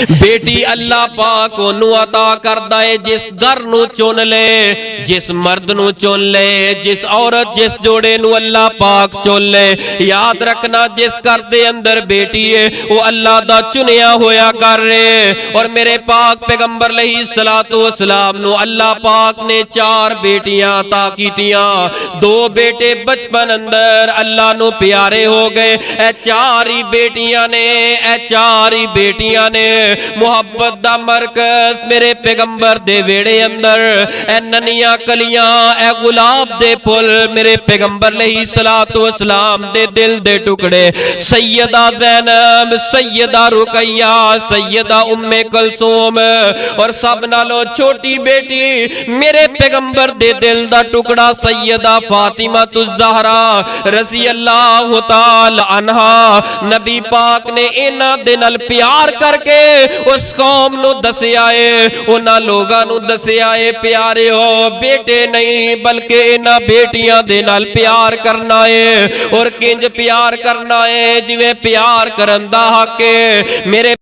बेटी अल्लाह पाक ओनू अता करदा है जिस घर नू चुन ले, जिस मर्द नू चुन ले, जिस औरत जिस जोड़े नू अल्लाह पाक चुन ले। याद रखना जिस घर दे अंदर बेटी है वो अल्लाह दा चुनिया होया कर रहे। और मेरे पाक पैगंबर अलैहिस्सलातु वस्सलाम नू अल्लाह पाक ने 4 बेटियां अता कीतियां। 2 बेटे बचपन अंदर अल्लाह नू प्यारे हो गए। ए 4 ही बेटियां ने, ए 4 ही बेटियां ने मुहब्बत दा मरकज मेरे पैगंबर दे वेड़े अंदर ए ननिया कलियां ए गुलाब दे फुल मेरे पैगंबर अलैहिस्सलातु वस्सलाम दे दिल दे टुकड़े सैयदा ज़ैनब, सैयदा रुकैया, सैयदा उम्मे कुलसूम और सब नालों छोटी बेटी मेरे पैगंबर दे दिल दा टुकड़ा सैयदा फातिमा ज़हरा रज़ी अल्लाह तआला अन्हा। नबी पाक ने इन्हां दे नाल प्यार करके उस कौम नू दसिया है, उन्हां लोगां नू दसिया है प्यारे हो बेटे नहीं बल्कि इन्हां बेटियां दे नाल प्यार करना है। और किंज प्यार करना है जिवें प्यार करन दा हक है। मेरे